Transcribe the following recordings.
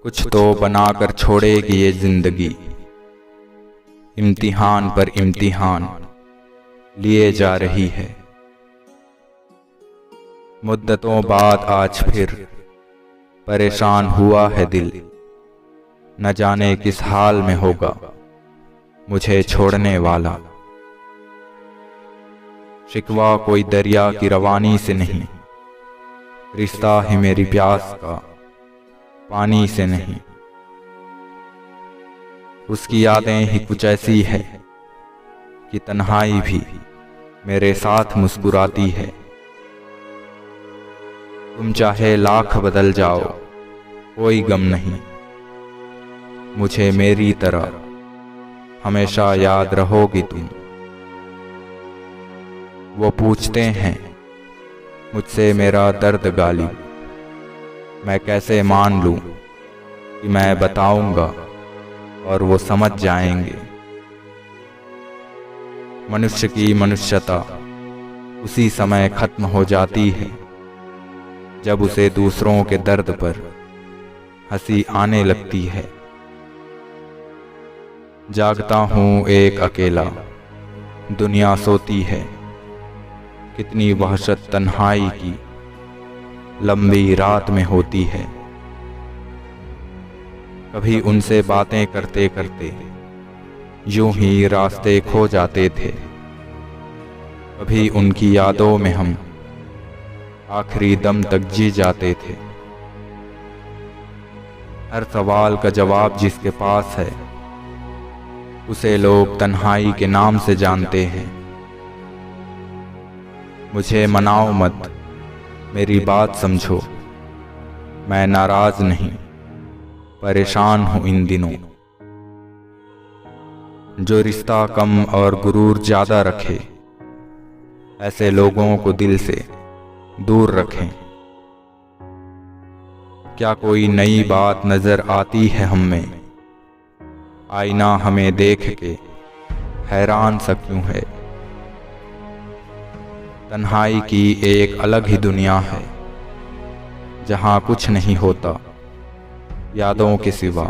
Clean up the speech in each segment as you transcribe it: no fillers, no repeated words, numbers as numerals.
कुछ तो बनाकर छोड़ेगी ये जिंदगी। इम्तिहान पर इम्तिहान लिए जा रही है। मुद्दतों बाद आज फिर परेशान हुआ है दिल। न जाने किस हाल में होगा मुझे छोड़ने वाला। शिकवा कोई दरिया की रवानी से नहीं, रिश्ता ही मेरी प्यास का पानी से नहीं। उसकी यादें ही कुछ ऐसी है कि तन्हाई भी मेरे साथ मुस्कुराती है। तुम चाहे लाख बदल जाओ कोई गम नहीं, मुझे मेरी तरह हमेशा याद रहोगी तुम। वो पूछते हैं मुझसे मेरा दर्द गाली, मैं कैसे मान लूं कि मैं बताऊंगा और वो समझ जाएंगे। मनुष्य की मनुष्यता उसी समय खत्म हो जाती है जब उसे दूसरों के दर्द पर हंसी आने लगती है। जागता हूं एक अकेला, दुनिया सोती है। कितनी वहशत तन्हाई की लंबी रात में होती है। कभी उनसे बातें करते करते यूं ही रास्ते खो जाते थे। कभी उनकी यादों में हम आखिरी दम तक जी जाते थे। हर सवाल का जवाब जिसके पास है उसे लोग तन्हाई के नाम से जानते हैं। मुझे मनाओ मत, मेरी बात समझो। मैं नाराज नहीं, परेशान हूं इन दिनों। जो रिश्ता कम और गुरूर ज्यादा रखे ऐसे लोगों को दिल से दूर रखें। क्या कोई नई बात नजर आती है हम में? आईना हमें देख के हैरान सा क्यों है? तन्हाई की एक अलग ही दुनिया है जहां कुछ नहीं होता यादों के सिवा।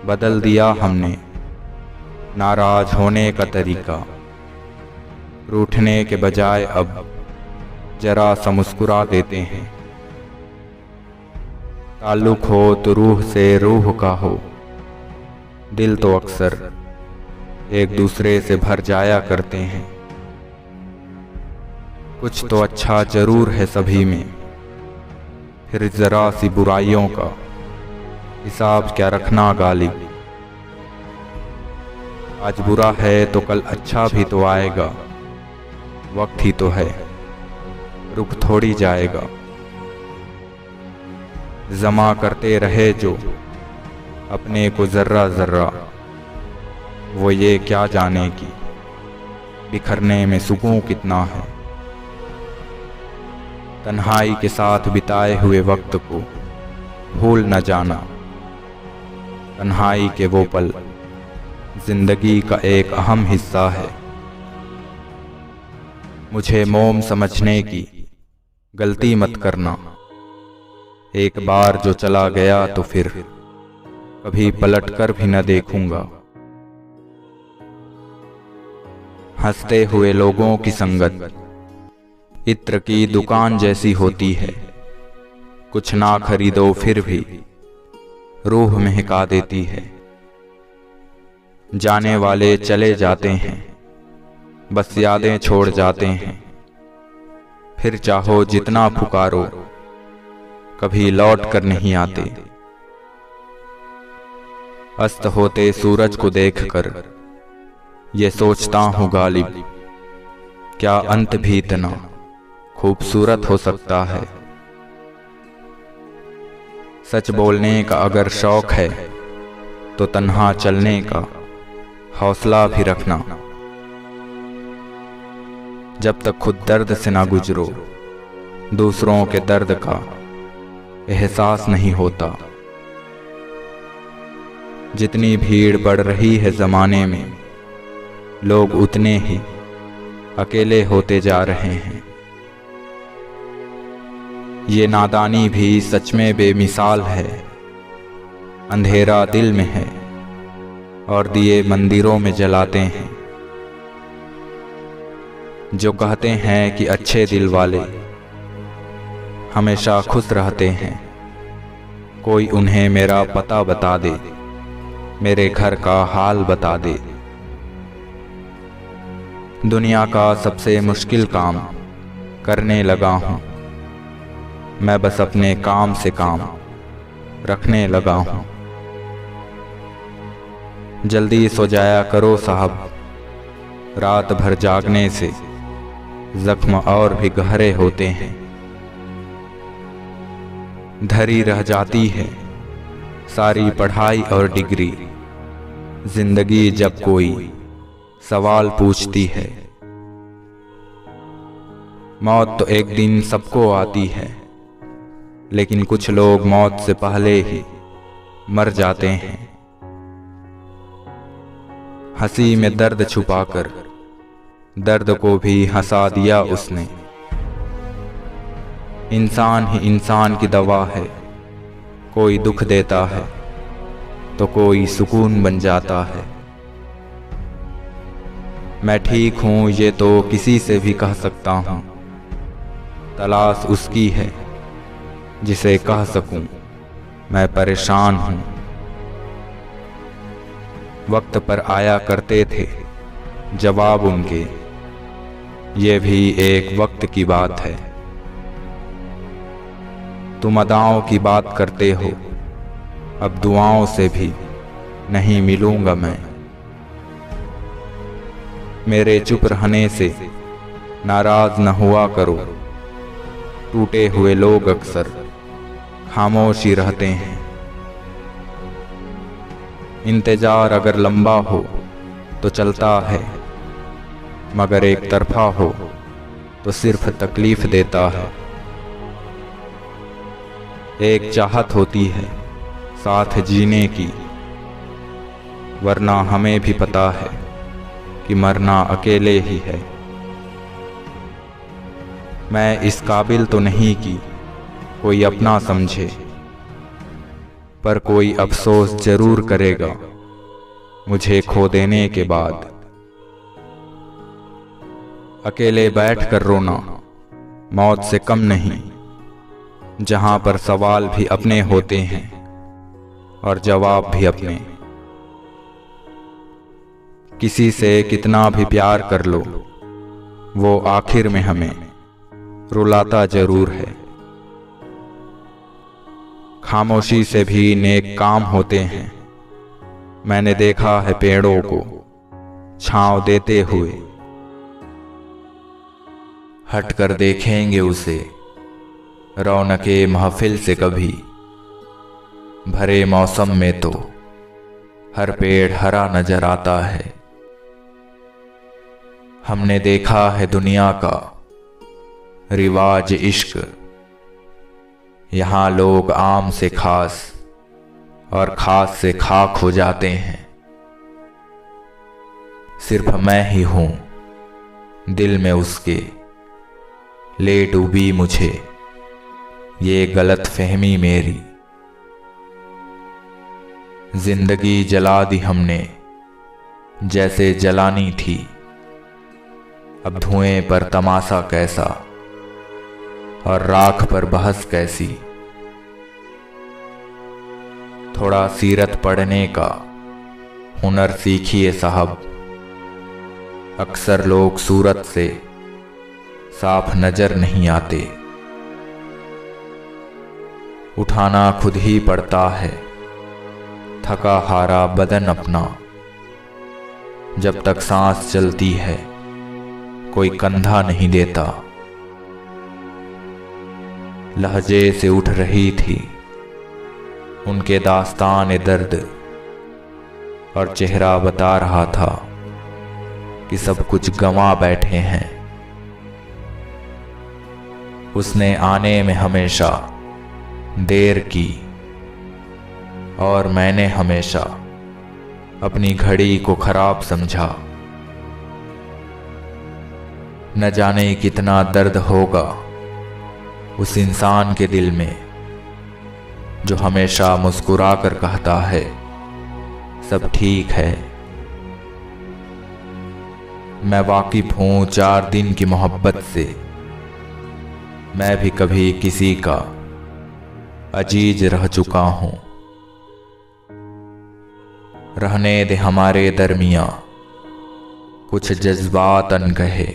बदल दिया हमने नाराज होने का तरीका। रूठने के बजाय अब जरा सा मुस्कुरा देते हैं। ताल्लुक हो तो रूह से रूह का हो, दिल तो अक्सर एक दूसरे से भर जाया करते हैं। कुछ तो अच्छा जरूर है सभी में, फिर जरा सी बुराइयों का हिसाब क्या रखना गालिब। आज बुरा है तो कल अच्छा भी तो आएगा। वक्त ही तो है, रुक थोड़ी जाएगा। जमा करते रहे जो अपने को जर्रा जर्रा, वो ये क्या जाने की बिखरने में सुकून कितना है। तन्हाई के साथ बिताए हुए वक्त को भूल न जाना। तन्हाई के वो पल जिंदगी का एक अहम हिस्सा है। मुझे मोम समझने की गलती मत करना। एक बार जो चला गया तो फिर कभी पलट कर भी न देखूंगा। हंसते हुए लोगों की संगत इत्र की दुकान जैसी होती है। कुछ ना खरीदो फिर भी रूह महका देती है। जाने वाले चले जाते हैं, बस यादें छोड़ जाते हैं। फिर चाहो जितना पुकारो कभी लौट कर नहीं आते। अस्त होते सूरज को देखकर ये सोचता हूँ गालिब, क्या अंत भी इतना खूबसूरत हो सकता है। सच बोलने का अगर शौक है तो तन्हा चलने का हौसला भी रखना। जब तक खुद दर्द से ना गुजरो दूसरों के दर्द का एहसास नहीं होता। जितनी भीड़ बढ़ रही है जमाने में, लोग उतने ही अकेले होते जा रहे हैं। ये नादानी भी सच में बेमिसाल है। अंधेरा दिल में है और दिए मंदिरों में जलाते हैं। जो कहते हैं कि अच्छे दिल वाले हमेशा खुश रहते हैं, कोई उन्हें मेरा पता बता दे, मेरे घर का हाल बता दे। दुनिया का सबसे मुश्किल काम करने लगा हूँ, मैं बस अपने काम से काम रखने लगा हूँ। जल्दी सो जाया करो साहब, रात भर जागने से जख्म और भी गहरे होते हैं। धरी रह जाती है सारी पढ़ाई और डिग्री, जिंदगी जब कोई सवाल पूछती है। मौत तो एक दिन सबको आती है, लेकिन कुछ लोग मौत से पहले ही मर जाते हैं। हंसी में दर्द छुपाकर दर्द को भी हंसा दिया उसने। इंसान ही इंसान की दवा है, कोई दुख देता है तो कोई सुकून बन जाता है। मैं ठीक हूँ ये तो किसी से भी कह सकता हूँ, तलाश उसकी है जिसे कह सकूं मैं परेशान हूँ। वक्त पर आया करते थे जवाब उनके, ये भी एक वक्त की बात है। तुम अदाओं की बात करते हो, अब दुआओं से भी नहीं मिलूंगा मैं। मेरे चुप रहने से नाराज न हुआ करो, टूटे हुए लोग अक्सर खामोशी रहते हैं। इंतजार अगर लंबा हो तो चलता है, मगर एक तरफा हो तो सिर्फ तकलीफ देता है। एक चाहत होती है साथ जीने की, वरना हमें भी पता है कि मरना अकेले ही है। मैं इस काबिल तो नहीं कि कोई अपना समझे, पर कोई अफसोस जरूर करेगा मुझे खो देने के बाद। अकेले बैठकर रोना मौत से कम नहीं, जहां पर सवाल भी अपने होते हैं और जवाब भी अपने। किसी से कितना भी प्यार कर लो, वो आखिर में हमें रुलाता जरूर है। खामोशी से भी नेक काम होते हैं, मैंने देखा है पेड़ों को छांव देते हुए। हट कर देखेंगे उसे रौनके महफिल से कभी, भरे मौसम में तो हर पेड़ हरा नजर आता है। हमने देखा है दुनिया का रिवाज इश्क, यहाँ लोग आम से खास और खास से खाक हो जाते हैं। सिर्फ मैं ही हूं दिल में उसके, ले डूबी मुझे ये गलत फहमी मेरी। जिंदगी जला दी हमने जैसे जलानी थी, अब धुएं पर तमाशा कैसा और राख पर बहस कैसी। थोड़ा सीरत पढ़ने का हुनर सीखिए साहब, अक्सर लोग सूरत से साफ नजर नहीं आते। उठाना खुद ही पड़ता है थका हारा बदन अपना, जब तक सांस चलती है कोई कंधा नहीं देता। लहजे से उठ रही थी उनके दास्तान दर्द, और चेहरा बता रहा था कि सब कुछ गंवा बैठे हैं। उसने आने में हमेशा देर की, और मैंने हमेशा अपनी घड़ी को खराब समझा। न जाने कितना दर्द होगा उस इंसान के दिल में जो हमेशा मुस्कुरा कर कहता है सब ठीक है। मैं वाकिफ हूँ 4 दिन की मोहब्बत से, मैं भी कभी किसी का अजीज रह चुका हूँ। रहने दे हमारे दरमियाँ कुछ जज्बात अनकहे,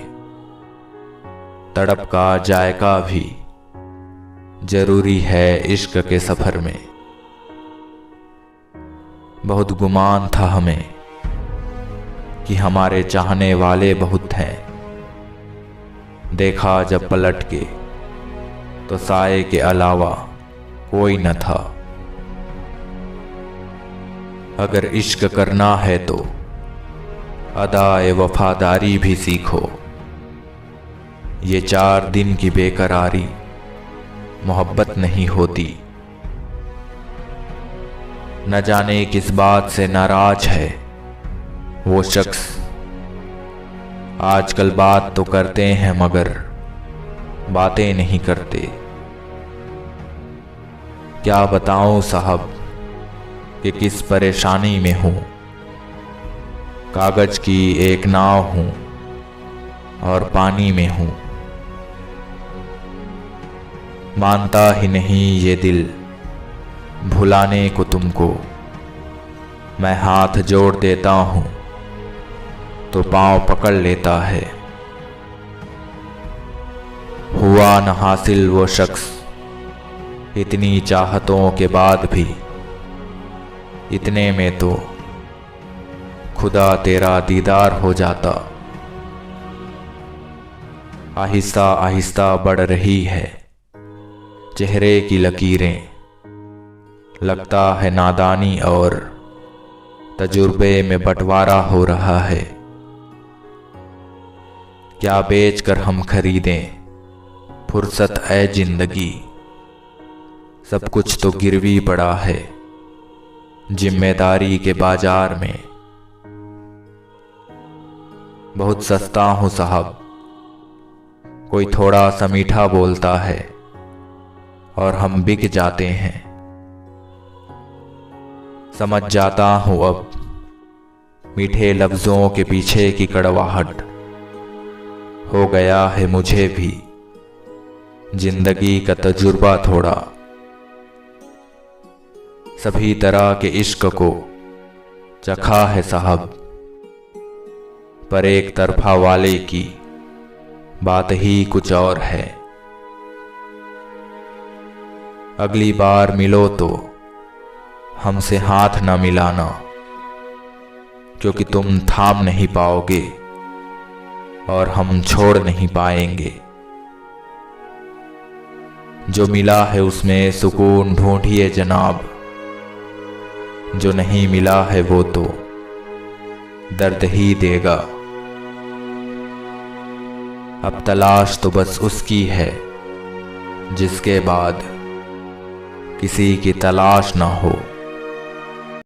तड़प का जायका भी जरूरी है इश्क के सफर में। बहुत गुमान था हमें कि हमारे चाहने वाले बहुत हैं, देखा जब पलट के तो साए के अलावा कोई न था। अगर इश्क करना है तो अदाए वफादारी भी सीखो, ये 4 दिन की बेकरारी मोहब्बत नहीं होती। न जाने किस बात से नाराज है वो शख्स, आजकल बात तो करते हैं मगर बातें नहीं करते। क्या बताऊं साहब कि किस परेशानी में हूं, कागज की एक नाव हूं और पानी में हूं। मानता ही नहीं ये दिल भुलाने को तुमको, मैं हाथ जोड़ देता हूं तो पांव पकड़ लेता है। हुआ न हासिल वो शख्स इतनी चाहतों के बाद भी, इतने में तो खुदा तेरा दीदार हो जाता। आहिस्ता आहिस्ता बढ़ रही है चेहरे की लकीरें, लगता है नादानी और तजुर्बे में बंटवारा हो रहा है। क्या बेचकर हम खरीदें फुर्सत ऐ जिंदगी, सब कुछ तो गिरवी पड़ा है जिम्मेदारी के बाजार में। बहुत सस्ता हूं साहब, कोई थोड़ा सा मीठा बोलता है और हम बिक जाते हैं। समझ जाता हूं अब मीठे लफ्जों के पीछे की कड़वाहट, हो गया है मुझे भी जिंदगी का तजुर्बा थोड़ा। सभी तरह के इश्क को चखा है साहब, पर एक तरफा वाले की बात ही कुछ और है। अगली बार मिलो तो हमसे हाथ न मिलाना, क्योंकि तुम थाम नहीं पाओगे और हम छोड़ नहीं पाएंगे। जो मिला है उसमें सुकून ढूंढिए जनाब, जो नहीं मिला है वो तो दर्द ही देगा। अब तलाश तो बस उसकी है जिसके बाद किसी की तलाश ना हो।